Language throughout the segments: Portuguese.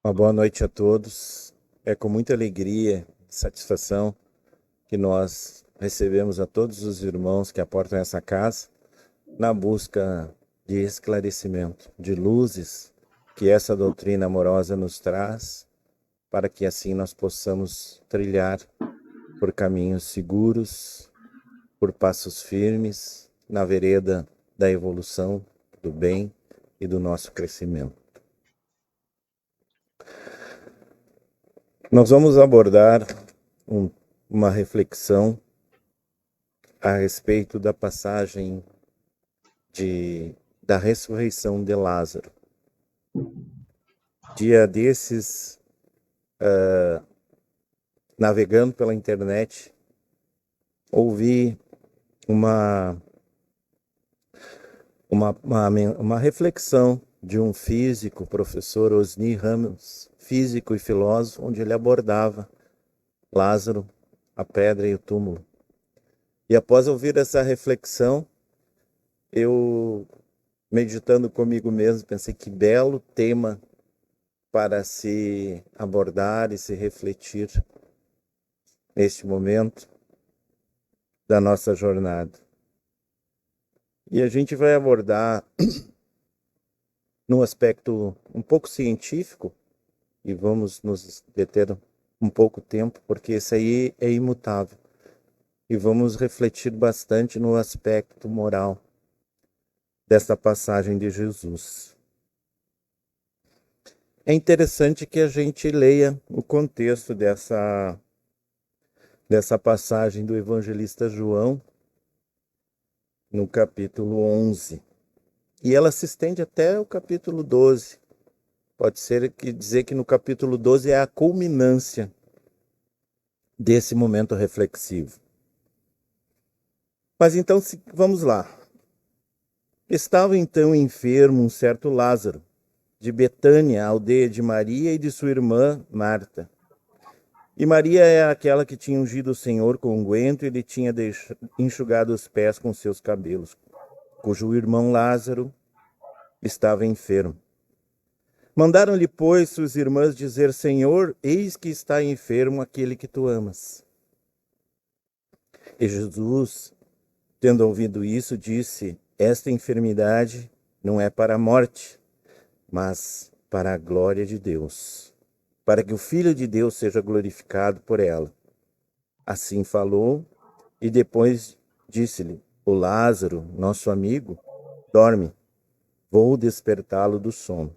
Uma boa noite a todos. É com muita alegria e satisfação que nós recebemos a todos os irmãos que aportam essa casa na busca de esclarecimento, de luzes que essa doutrina amorosa nos traz, para que assim nós possamos trilhar por caminhos seguros, por passos firmes, na vereda da evolução, do bem e do nosso crescimento. Nós vamos abordar uma reflexão a respeito da passagem da ressurreição de Lázaro. Dia desses, navegando pela internet, ouvi uma reflexão de um físico, professor Osni Ramos, físico e filósofo, onde ele abordava Lázaro, a pedra e o túmulo. E após ouvir essa reflexão, eu, meditando comigo mesmo, pensei que belo tema para se abordar e se refletir neste momento da nossa jornada. E a gente vai abordar num aspecto um pouco científico, e vamos nos deter um pouco tempo, porque isso aí é imutável. E vamos refletir bastante no aspecto moral dessa passagem de Jesus. É interessante que a gente leia o contexto dessa passagem do evangelista João, no capítulo 11. E ela se estende até o capítulo 12. Pode ser que dizer que no capítulo 12 é a culminância desse momento reflexivo. Mas então, vamos lá. Estava então enfermo um certo Lázaro, de Betânia, a aldeia de Maria e de sua irmã Marta. E Maria era aquela que tinha ungido o Senhor com unguento e lhe tinha enxugado os pés com seus cabelos, cujo irmão Lázaro estava enfermo. Mandaram-lhe, pois, suas irmãs dizer: Senhor, eis que está enfermo aquele que tu amas. E Jesus, tendo ouvido isso, disse: Esta enfermidade não é para a morte, mas para a glória de Deus, para que o Filho de Deus seja glorificado por ela. Assim falou, e depois disse-lhe: O Lázaro, nosso amigo, dorme. Vou despertá-lo do sono.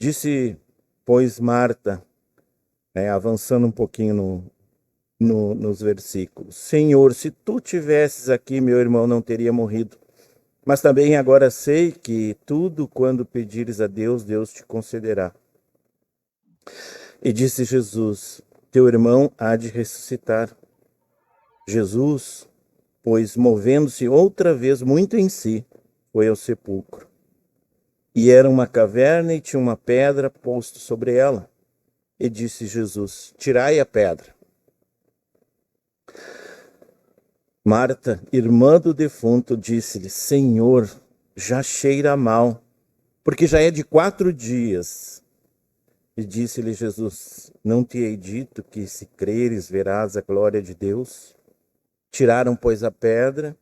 Disse, pois, Marta, avançando um pouquinho nos versículos: Senhor, se tu tivesses aqui, meu irmão não teria morrido. Mas também agora sei que tudo quando pedires a Deus, Deus te concederá. E disse Jesus: Teu irmão há de ressuscitar. Jesus, pois, movendo-se outra vez muito em si, foi ao sepulcro. E era uma caverna e tinha uma pedra posta sobre ela. E disse Jesus: Tirai a pedra. Marta, irmã do defunto, disse-lhe: Senhor, já cheira mal, porque já é de 4 dias. E disse-lhe Jesus: Não te hei dito que, se creres, verás a glória de Deus? Tiraram, pois, a pedra,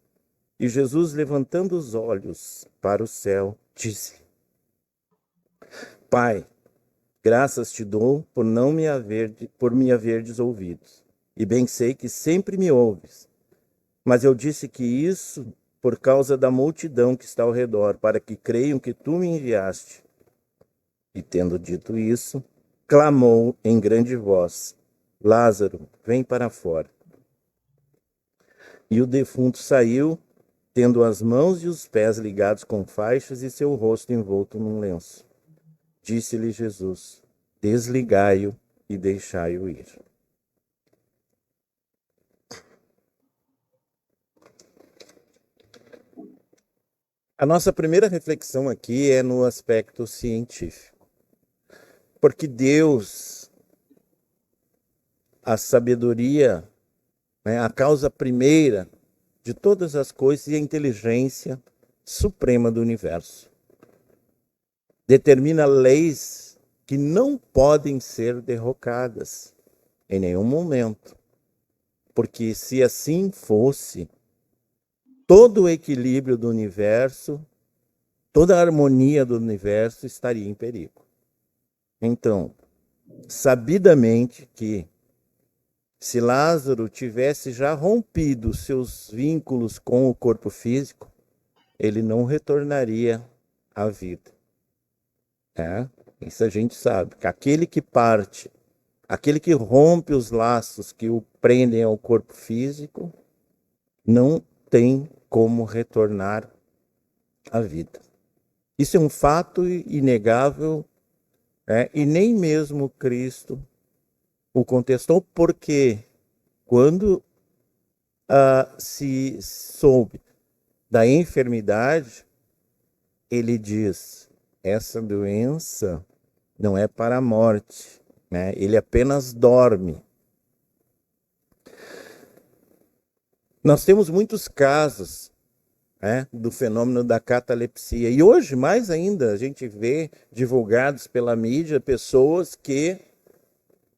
e Jesus, levantando os olhos para o céu, disse: Pai, graças te dou por me haverdes ouvido. E bem sei que sempre me ouves. Mas eu disse que isso por causa da multidão que está ao redor, para que creiam que tu me enviaste. E tendo dito isso, clamou em grande voz: Lázaro, vem para fora. E o defunto saiu, tendo as mãos e os pés ligados com faixas e seu rosto envolto num lenço. Disse-lhe Jesus: Desligai-o e deixai-o ir. A nossa primeira reflexão aqui é no aspecto científico. Porque Deus, a sabedoria, a causa primeira de todas as coisas e a inteligência suprema do universo, determina leis que não podem ser derrocadas em nenhum momento. Porque se assim fosse, todo o equilíbrio do universo, toda a harmonia do universo estaria em perigo. Então, sabidamente que se Lázaro tivesse já rompido seus vínculos com o corpo físico, ele não retornaria à vida. Isso a gente sabe, que aquele que parte, aquele que rompe os laços que o prendem ao corpo físico, não tem como retornar à vida. Isso é um fato inegável, e nem mesmo Cristo o contestou, porque quando se soube da enfermidade, ele diz: essa doença não é para a morte, ele apenas dorme. Nós temos muitos casos do fenômeno da catalepsia, e hoje mais ainda a gente vê divulgados pela mídia pessoas que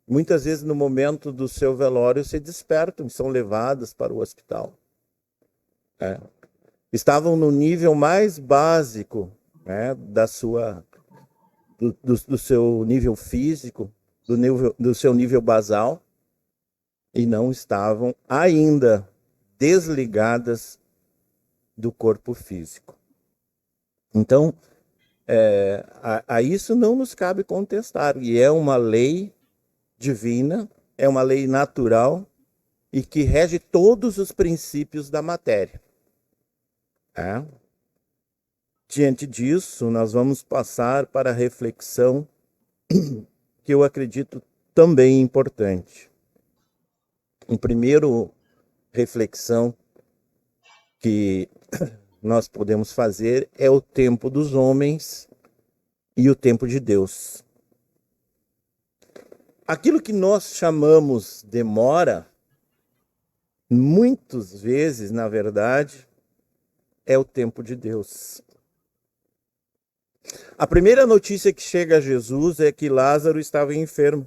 muitas vezes no momento do seu velório se despertam e são levadas para o hospital. Estavam no nível mais básico do seu nível físico, do seu nível basal, e não estavam ainda desligadas do corpo físico. Então, a isso não nos cabe contestar, e é uma lei divina, é uma lei natural e que rege todos os princípios da matéria. Diante disso, nós vamos passar para a reflexão que eu acredito também importante. Um primeiro reflexão que nós podemos fazer é o tempo dos homens e o tempo de Deus. Aquilo que nós chamamos demora, muitas vezes, na verdade, é o tempo de Deus. A primeira notícia que chega a Jesus é que Lázaro estava enfermo.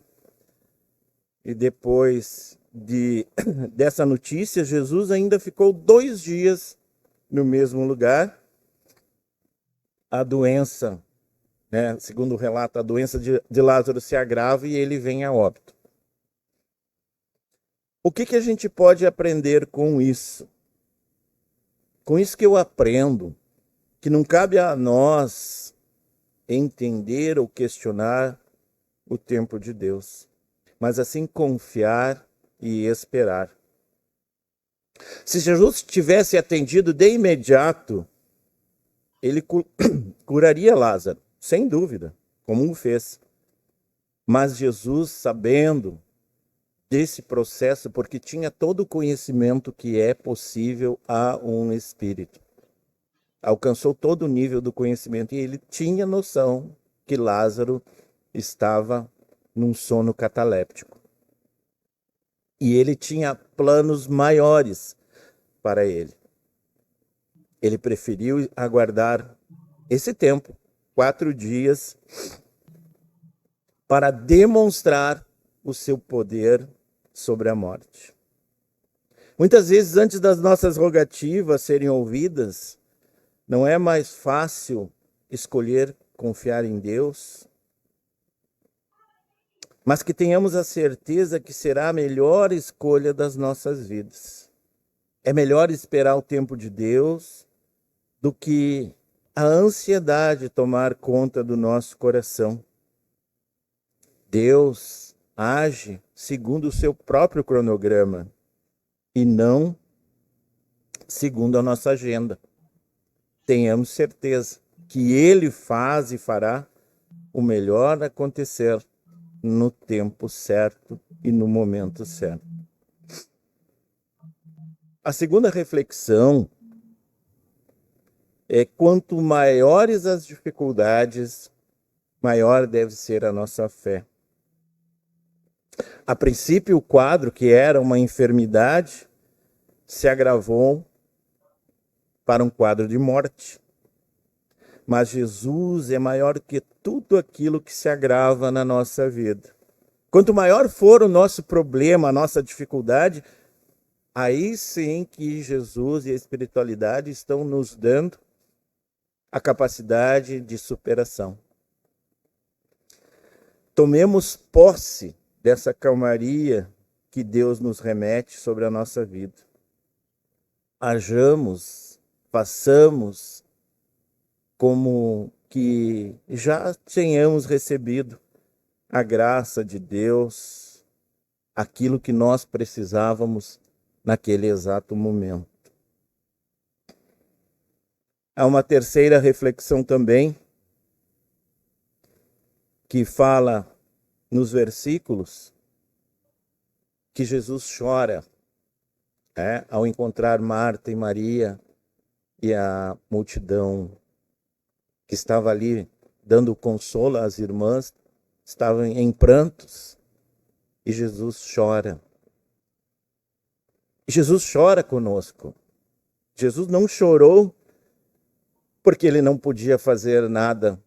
E depois dessa notícia, Jesus ainda ficou 2 dias no mesmo lugar. A doença, segundo o relato, a doença de Lázaro se agrava e ele vem a óbito. O que a gente pode aprender com isso? Com isso que eu aprendo que não cabe a nós entender ou questionar o tempo de Deus, mas assim confiar e esperar. Se Jesus tivesse atendido de imediato, ele curaria Lázaro, sem dúvida, como o fez. Mas Jesus, sabendo desse processo, porque tinha todo o conhecimento que é possível a um espírito, alcançou todo o nível do conhecimento e ele tinha noção que Lázaro estava num sono cataléptico. E ele tinha planos maiores para ele. Ele preferiu aguardar esse tempo, 4 dias, para demonstrar o seu poder sobre a morte. Muitas vezes, antes das nossas rogativas serem ouvidas, não é mais fácil escolher confiar em Deus, mas que tenhamos a certeza que será a melhor escolha das nossas vidas. É melhor esperar o tempo de Deus do que a ansiedade tomar conta do nosso coração. Deus age segundo o seu próprio cronograma e não segundo a nossa agenda. Tenhamos certeza que Ele faz e fará o melhor acontecer no tempo certo e no momento certo. A segunda reflexão é: quanto maiores as dificuldades, maior deve ser a nossa fé. A princípio, o quadro, que era uma enfermidade, se agravou para um quadro de morte. Mas Jesus é maior que tudo aquilo que se agrava na nossa vida. Quanto maior for o nosso problema, a nossa dificuldade, aí sim que Jesus e a espiritualidade estão nos dando a capacidade de superação. Tomemos posse dessa calmaria que Deus nos remete sobre a nossa vida. Hajamos, façamos como que já tenhamos recebido a graça de Deus, aquilo que nós precisávamos naquele exato momento. Há uma terceira reflexão também, que fala nos versículos que Jesus chora ao encontrar Marta e Maria e a multidão que estava ali dando consolo às irmãs, estavam em prantos, e Jesus chora. Jesus chora conosco. Jesus não chorou porque ele não podia fazer nada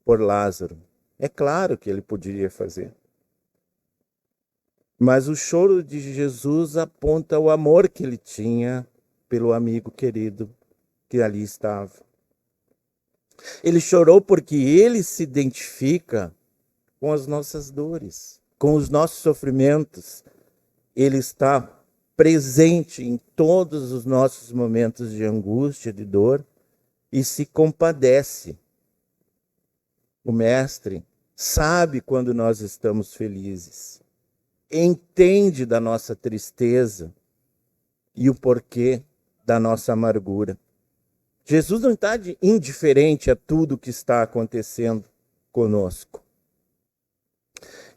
por Lázaro. É claro que ele poderia fazer. Mas o choro de Jesus aponta o amor que ele tinha pelo amigo querido que ali estava. Ele chorou porque ele se identifica com as nossas dores, com os nossos sofrimentos. Ele está presente em todos os nossos momentos de angústia, de dor, e se compadece. O Mestre sabe quando nós estamos felizes, entende da nossa tristeza e o porquê da nossa amargura. Jesus não está indiferente a tudo que está acontecendo conosco.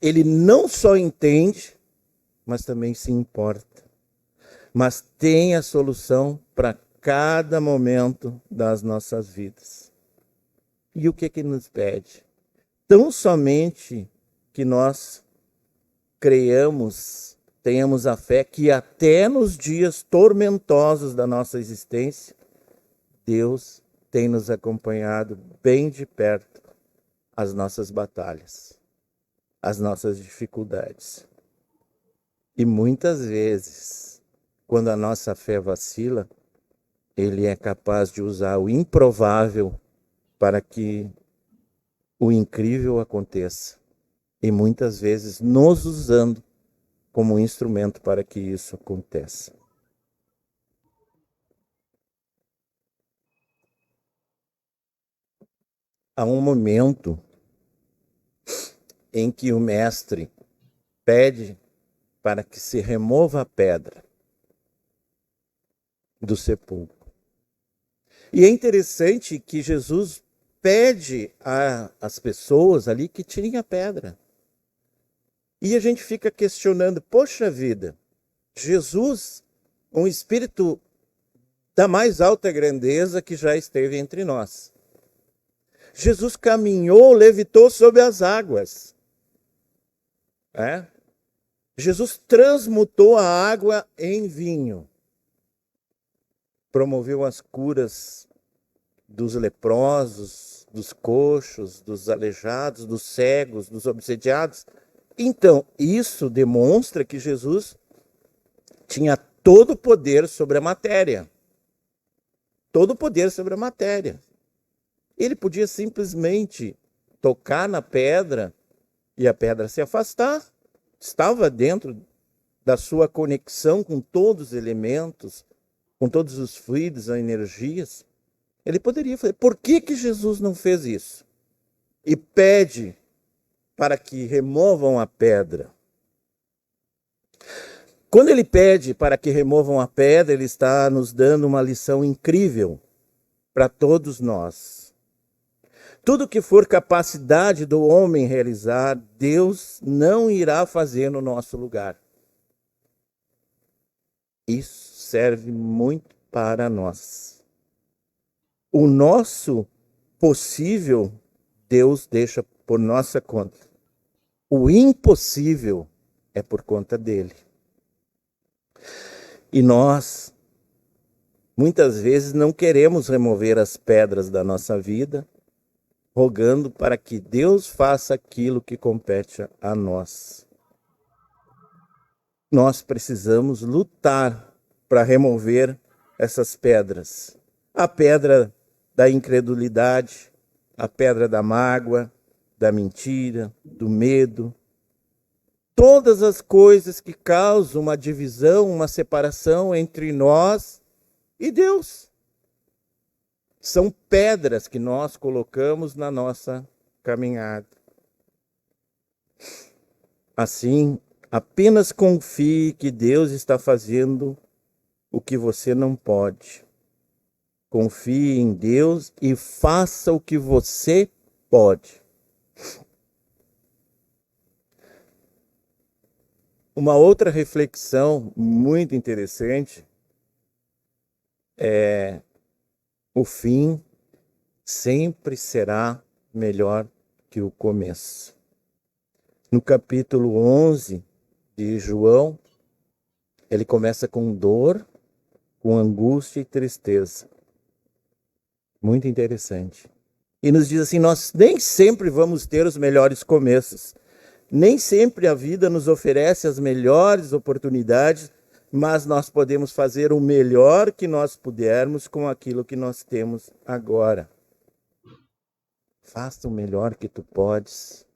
Ele não só entende, mas também se importa. Mas tem a solução para cada momento das nossas vidas. E o que nos pede? Tão somente que nós creiamos, tenhamos a fé que até nos dias tormentosos da nossa existência, Deus tem nos acompanhado bem de perto as nossas batalhas, as nossas dificuldades. E muitas vezes, quando a nossa fé vacila, Ele é capaz de usar o improvável para que o incrível aconteça. E muitas vezes nos usando como instrumento para que isso aconteça. Há um momento em que o Mestre pede para que se remova a pedra do sepulcro. E é interessante que Jesus pede às pessoas ali que tirem a pedra. E a gente fica questionando, poxa vida, Jesus, um espírito da mais alta grandeza que já esteve entre nós. Jesus caminhou, levitou sobre as águas. Jesus transmutou a água em vinho. Promoveu as curas dos leprosos, dos coxos, dos aleijados, dos cegos, dos obsediados. Então, isso demonstra que Jesus tinha todo o poder sobre a matéria. Todo o poder sobre a matéria. Ele podia simplesmente tocar na pedra e a pedra se afastar. Estava dentro da sua conexão com todos os elementos, com todos os fluidos, as energias. Ele poderia fazer. Por que Jesus não fez isso? E pede para que removam a pedra. Quando ele pede para que removam a pedra, ele está nos dando uma lição incrível para todos nós. Tudo que for capacidade do homem realizar, Deus não irá fazer no nosso lugar. Isso serve muito para nós. O nosso possível, Deus deixa por nossa conta. O impossível é por conta dele. E nós, Muitas vezes não queremos remover as pedras da nossa vida, rogando para que Deus faça aquilo que compete a nós. Nós precisamos lutar para remover essas pedras. A pedra da incredulidade, a pedra da mágoa, da mentira, do medo. Todas as coisas que causam uma divisão, uma separação entre nós e Deus. São pedras que nós colocamos na nossa caminhada. Assim, apenas confie que Deus está fazendo o que você não pode. Confie em Deus e faça o que você pode. Uma outra reflexão muito interessante é: o fim sempre será melhor que o começo. No capítulo 11 de João, ele começa com dor, com angústia e tristeza. Muito interessante. E nos diz assim: nós nem sempre vamos ter os melhores começos. Nem sempre a vida nos oferece as melhores oportunidades, mas nós podemos fazer o melhor que nós pudermos com aquilo que nós temos agora. Faça o melhor que tu podes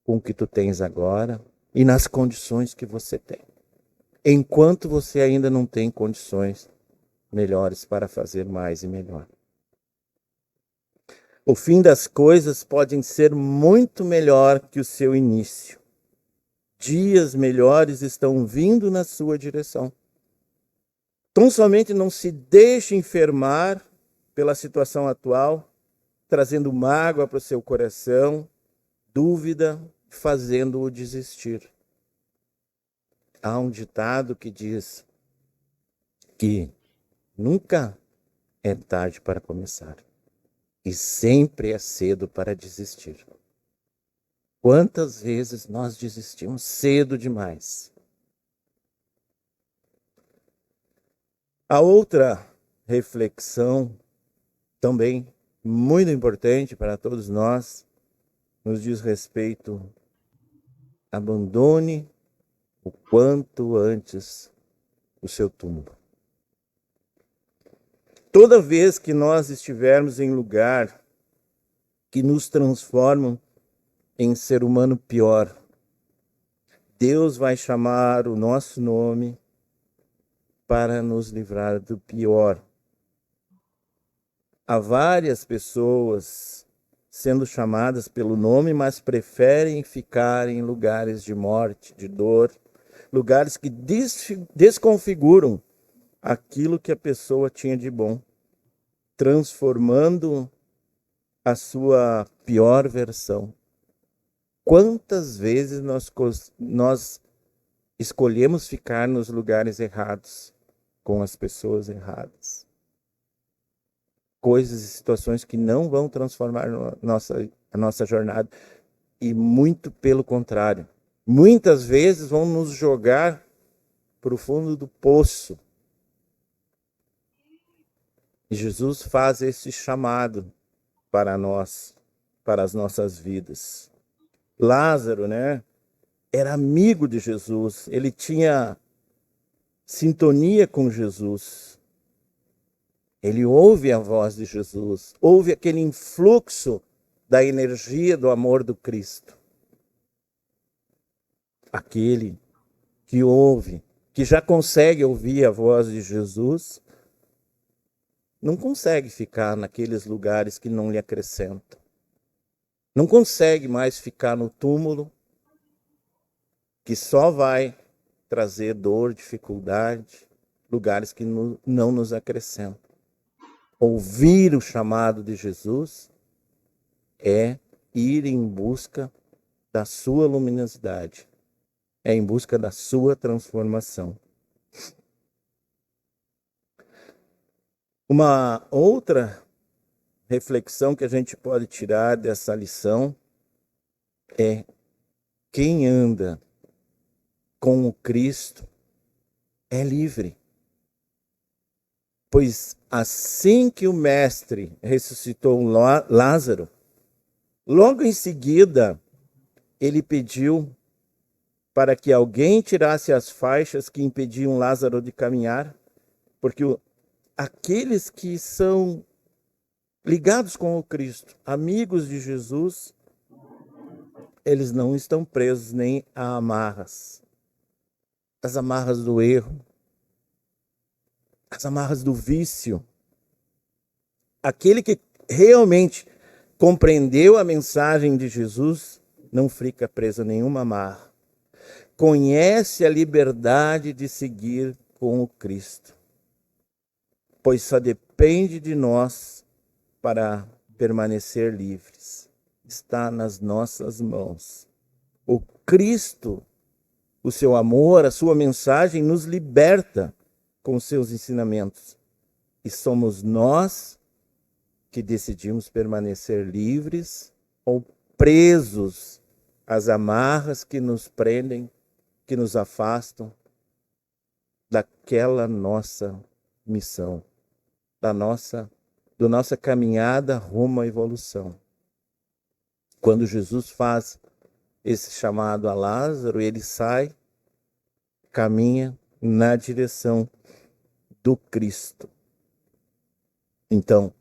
com o que tu tens agora e nas condições que você tem. Enquanto você ainda não tem condições melhores para fazer mais e melhor. O fim das coisas pode ser muito melhor que o seu início. Dias melhores estão vindo na sua direção. Tão somente não se deixe enfermar pela situação atual, trazendo mágoa para o seu coração, dúvida, fazendo-o desistir. Há um ditado que diz que nunca é tarde para começar e sempre é cedo para desistir. Quantas vezes nós desistimos cedo demais? A outra reflexão, também muito importante para todos nós, nos diz respeito: abandone o quanto antes o seu túmulo. Toda vez que nós estivermos em lugar que nos transformam em ser humano pior, Deus vai chamar o nosso nome para nos livrar do pior. Há várias pessoas sendo chamadas pelo nome, mas preferem ficar em lugares de morte, de dor, lugares que desconfiguram aquilo que a pessoa tinha de bom, transformando a sua pior versão. Quantas vezes nós escolhemos ficar nos lugares errados, com as pessoas erradas? Coisas e situações que não vão transformar a nossa jornada, e muito pelo contrário. Muitas vezes vão nos jogar para o fundo do poço. E Jesus faz esse chamado para nós, para as nossas vidas. Lázaro, era amigo de Jesus, ele tinha sintonia com Jesus. Ele ouve a voz de Jesus, ouve aquele influxo da energia do amor do Cristo. Aquele que ouve, que já consegue ouvir a voz de Jesus, não consegue ficar naqueles lugares que não lhe acrescentam. Não consegue mais ficar no túmulo, que só vai trazer dor, dificuldade, lugares que não nos acrescentam. Ouvir o chamado de Jesus é ir em busca da sua luminosidade, é em busca da sua transformação. Uma outra reflexão que a gente pode tirar dessa lição é: quem anda com o Cristo é livre. Pois assim que o mestre ressuscitou Lázaro, logo em seguida ele pediu para que alguém tirasse as faixas que impediam Lázaro de caminhar, porque aqueles que são ligados com o Cristo, amigos de Jesus, eles não estão presos nem a amarras. As amarras do erro, as amarras do vício. Aquele que realmente compreendeu a mensagem de Jesus não fica preso a nenhuma amarra. Conhece a liberdade de seguir com o Cristo, pois só depende de nós para permanecer livres. Está nas nossas mãos. O Cristo, o seu amor, a sua mensagem nos liberta com os seus ensinamentos. E somos nós que decidimos permanecer livres ou presos às amarras que nos prendem, que nos afastam daquela nossa missão, da nossa caminhada rumo à evolução. Quando Jesus faz esse chamado a Lázaro, ele sai, caminha na direção do Cristo. Então,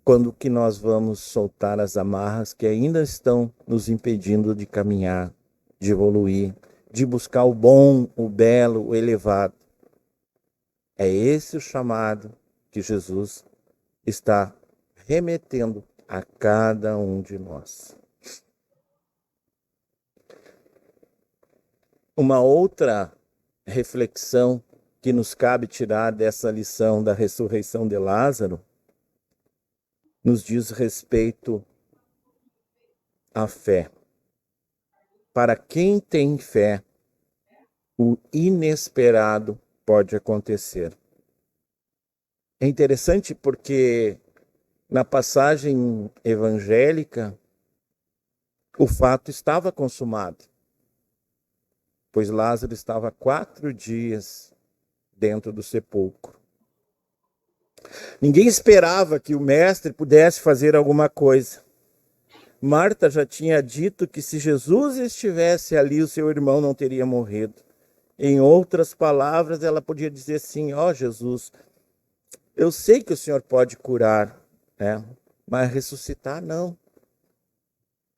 quando que nós vamos soltar as amarras que ainda estão nos impedindo de caminhar, de evoluir, de buscar o bom, o belo, o elevado? É esse o chamado que Jesus está remetendo a cada um de nós. Uma outra reflexão que nos cabe tirar dessa lição da ressurreição de Lázaro nos diz respeito à fé. Para quem tem fé, o inesperado pode acontecer. É interessante porque na passagem evangélica o fato estava consumado, pois Lázaro estava 4 dias dentro do sepulcro. Ninguém esperava que o mestre pudesse fazer alguma coisa. Marta já tinha dito que se Jesus estivesse ali, o seu irmão não teria morrido. Em outras palavras, ela podia dizer assim: ó Jesus, eu sei que o Senhor pode curar, né? Mas ressuscitar, não.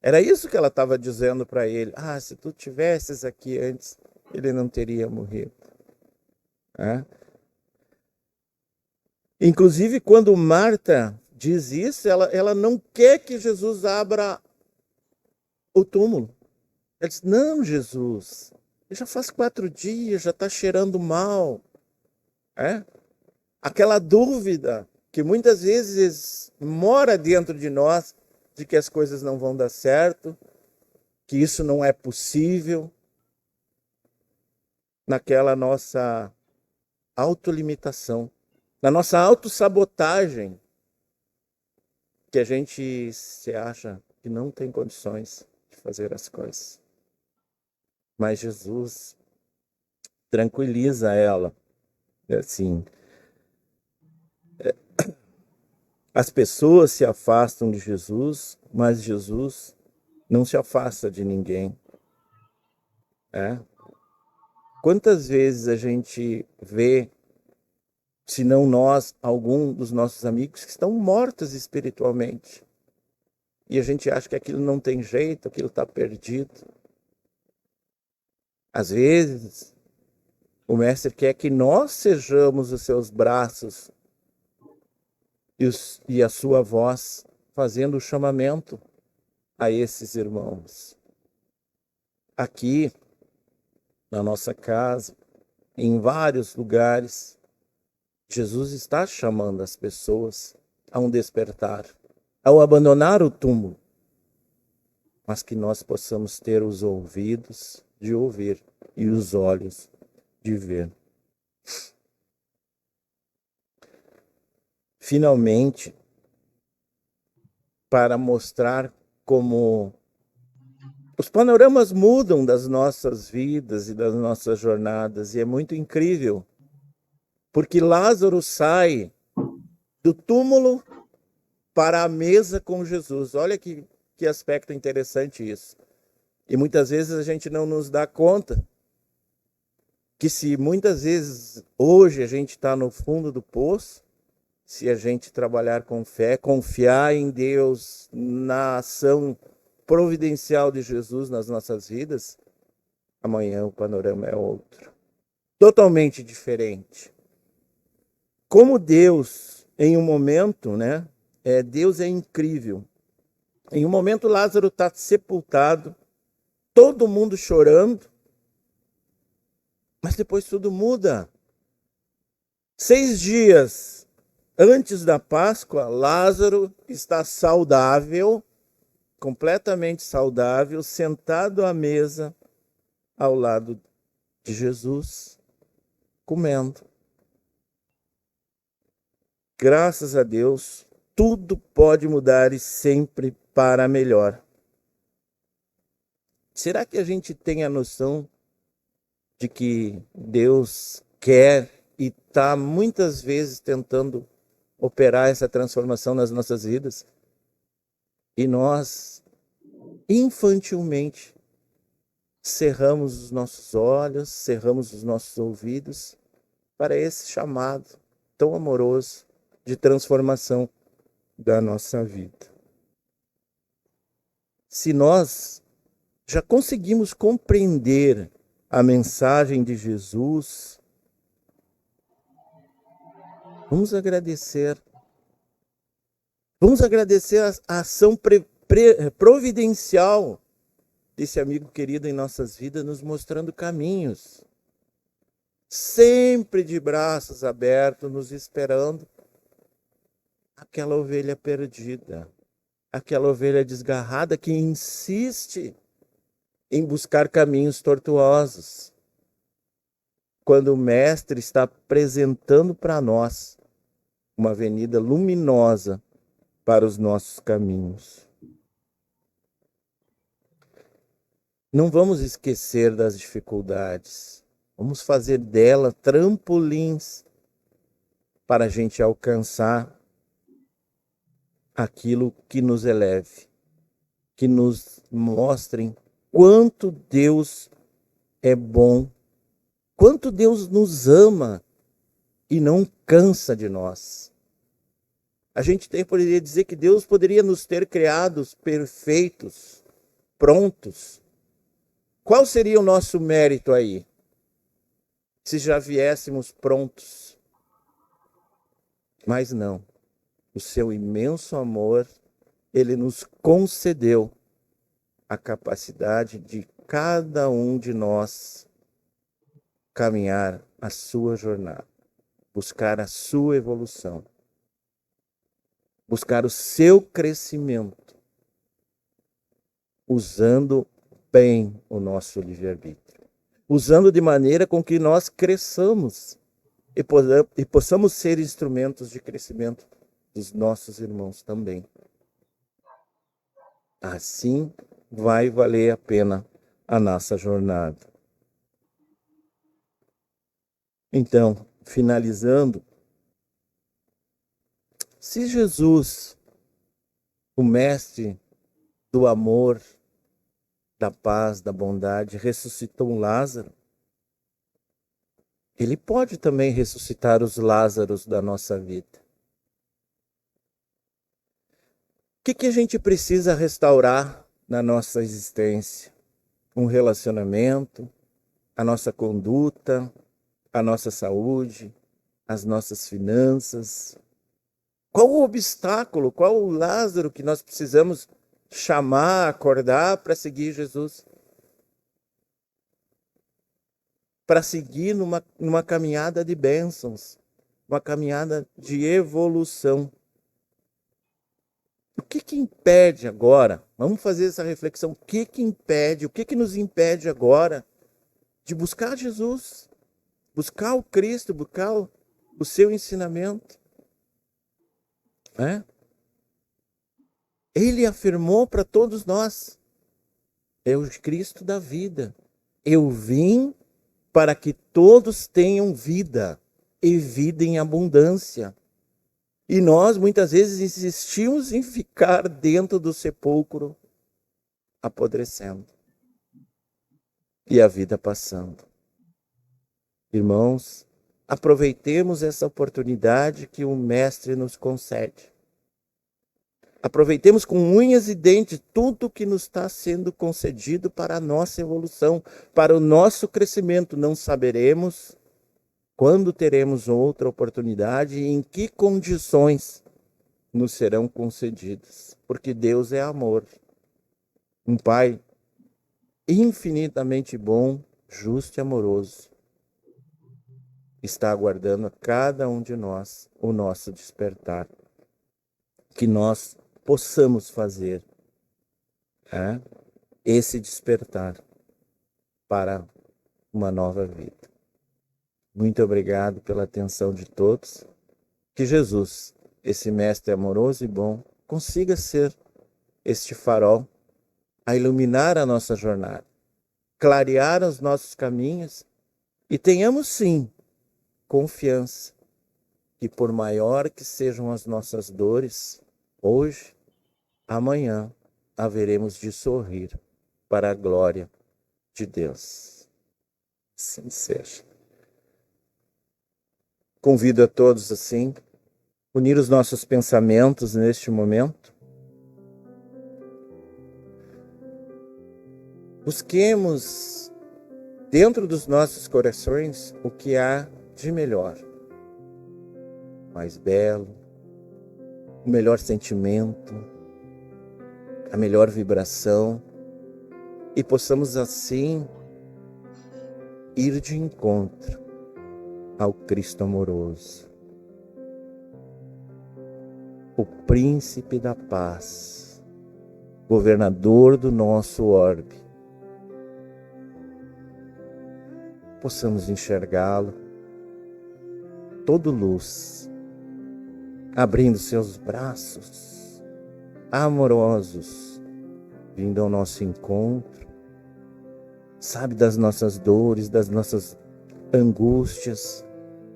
Era isso que ela estava dizendo para ele. Ah, se tu tivesses aqui antes, ele não teria morrido. É? Inclusive, quando Marta diz isso, ela não quer que Jesus abra o túmulo. Ela diz: não, Jesus, já faz 4 dias, já está cheirando mal. É? Aquela dúvida que muitas vezes mora dentro de nós, de que as coisas não vão dar certo, que isso não é possível, naquela nossa autolimitação, na nossa autossabotagem, que a gente se acha que não tem condições de fazer as coisas. Mas Jesus tranquiliza ela, assim, as pessoas se afastam de Jesus, mas Jesus não se afasta de ninguém. Quantas vezes a gente vê, se não nós, algum dos nossos amigos que estão mortos espiritualmente, e a gente acha que aquilo não tem jeito, aquilo está perdido. Às vezes, o mestre quer que nós sejamos os seus braços e a sua voz fazendo o chamamento a esses irmãos. Aqui, na nossa casa, em vários lugares, Jesus está chamando as pessoas a um despertar, ao abandonar o túmulo, mas que nós possamos ter os ouvidos de ouvir e os olhos de ver. Finalmente, para mostrar como os panoramas mudam das nossas vidas e das nossas jornadas, e é muito incrível Porque Lázaro sai do túmulo para a mesa com Jesus. Olha que aspecto interessante isso. E muitas vezes a gente não nos dá conta que se muitas vezes hoje a gente está no fundo do poço, se a gente trabalhar com fé, confiar em Deus, na ação providencial de Jesus nas nossas vidas, amanhã o panorama é outro. Totalmente diferente. Como Deus, em um momento, né? Deus é incrível. Em um momento, Lázaro está sepultado, todo mundo chorando, mas depois tudo muda. 6 dias antes da Páscoa, Lázaro está saudável, completamente saudável, sentado à mesa ao lado de Jesus, comendo. Graças a Deus, tudo pode mudar e sempre para melhor. Será que a gente tem a noção de que Deus quer e está muitas vezes tentando operar essa transformação nas nossas vidas? E nós, infantilmente, cerramos os nossos olhos, cerramos os nossos ouvidos para esse chamado tão amoroso de transformação da nossa vida. Se nós já conseguimos compreender a mensagem de Jesus, vamos agradecer. Vamos agradecer a ação providencial desse amigo querido em nossas vidas, nos mostrando caminhos. Sempre de braços abertos, nos esperando. Aquela ovelha perdida, aquela ovelha desgarrada que insiste em buscar caminhos tortuosos, quando o Mestre está apresentando para nós uma avenida luminosa para os nossos caminhos. Não vamos esquecer das dificuldades, vamos fazer dela trampolins para a gente alcançar aquilo que nos eleve, que nos mostrem quanto Deus é bom, quanto Deus nos ama e não cansa de nós. A gente poderia dizer que Deus poderia nos ter criados perfeitos, prontos. Qual seria o nosso mérito aí? Se já viéssemos prontos. Mas não. O seu imenso amor, ele nos concedeu a capacidade de cada um de nós caminhar a sua jornada, buscar a sua evolução, buscar o seu crescimento, usando bem o nosso livre-arbítrio, usando de maneira com que nós cresçamos e possamos ser instrumentos de crescimento dos nossos irmãos também. Assim vai valer a pena a nossa jornada. Então, finalizando, se Jesus, o Mestre do amor, da paz, da bondade, ressuscitou um Lázaro, ele pode também ressuscitar os Lázaros da nossa vida. O que a gente precisa restaurar na nossa existência? Um relacionamento, a nossa conduta, a nossa saúde, as nossas finanças. Qual o obstáculo, qual o Lázaro que nós precisamos chamar, acordar para seguir Jesus? Para seguir numa caminhada de bênçãos, uma caminhada de evolução. O que impede agora? Vamos fazer essa reflexão. O que impede, o que nos impede agora de buscar Jesus, buscar o Cristo, buscar o seu ensinamento? Ele afirmou para todos nós: é o Cristo da vida. Eu vim para que todos tenham vida e vida em abundância. E nós, muitas vezes, insistimos em ficar dentro do sepulcro, apodrecendo. E a vida passando. Irmãos, aproveitemos essa oportunidade que o Mestre nos concede. Aproveitemos com unhas e dentes tudo que nos está sendo concedido para a nossa evolução, para o nosso crescimento. Não saberemos quando teremos outra oportunidade e em que condições nos serão concedidas, porque Deus é amor. Um Pai infinitamente bom, justo e amoroso está aguardando a cada um de nós o nosso despertar, que nós possamos fazer esse despertar para uma nova vida. Muito obrigado pela atenção de todos. Que Jesus, esse Mestre amoroso e bom, consiga ser este farol a iluminar a nossa jornada, clarear os nossos caminhos e tenhamos sim confiança que por maior que sejam as nossas dores, hoje, amanhã, haveremos de sorrir para a glória de Deus. Assim seja. Convido a todos, assim, unir os nossos pensamentos neste momento. Busquemos dentro dos nossos corações o que há de melhor, mais belo, o melhor sentimento, a melhor vibração, e possamos assim ir de encontro ao Cristo amoroso, o príncipe da paz, governador do nosso orbe. Possamos enxergá-lo, todo luz, abrindo seus braços amorosos, vindo ao nosso encontro, sabe das nossas dores, das nossas angústias,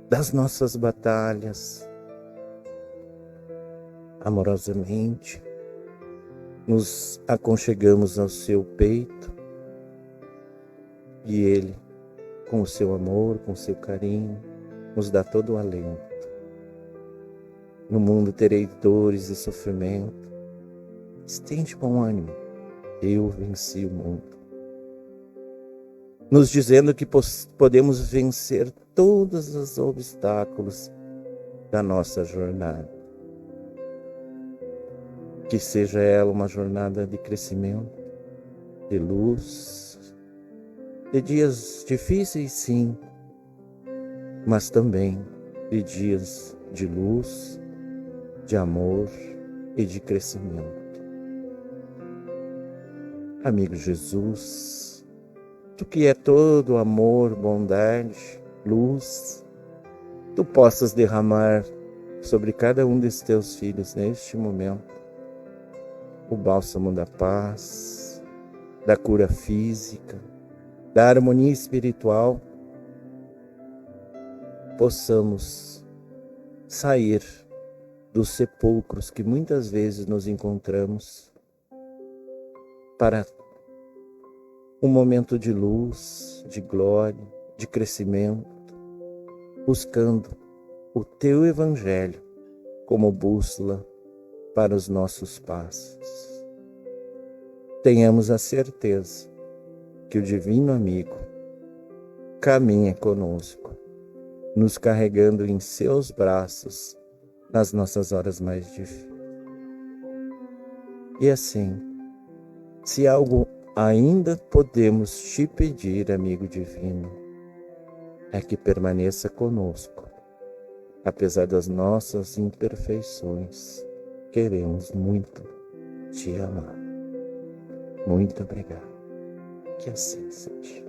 das nossas batalhas. Amorosamente, nos aconchegamos ao seu peito e Ele, com o seu amor, com o seu carinho, nos dá todo o alento. No mundo tereis dores e sofrimento. Estende bom ânimo, eu venci o mundo. Nos dizendo que podemos vencer todos os obstáculos da nossa jornada. Que seja ela uma jornada de crescimento, de luz, de dias difíceis, sim, mas também de dias de luz, de amor e de crescimento. Amigo Jesus, Tu que é todo amor, bondade, luz, Tu possas derramar sobre cada um desses Teus filhos neste momento o bálsamo da paz, da cura física, da harmonia espiritual. Possamos sair dos sepulcros que muitas vezes nos encontramos para um momento de luz, de glória, de crescimento, buscando o Teu Evangelho como bússola para os nossos passos. Tenhamos a certeza que o Divino Amigo caminha conosco, nos carregando em seus braços nas nossas horas mais difíceis. E assim, se algo ainda podemos te pedir, amigo divino, é que permaneça conosco, apesar das nossas imperfeições. Queremos muito te amar. Muito obrigado. Que assim seja.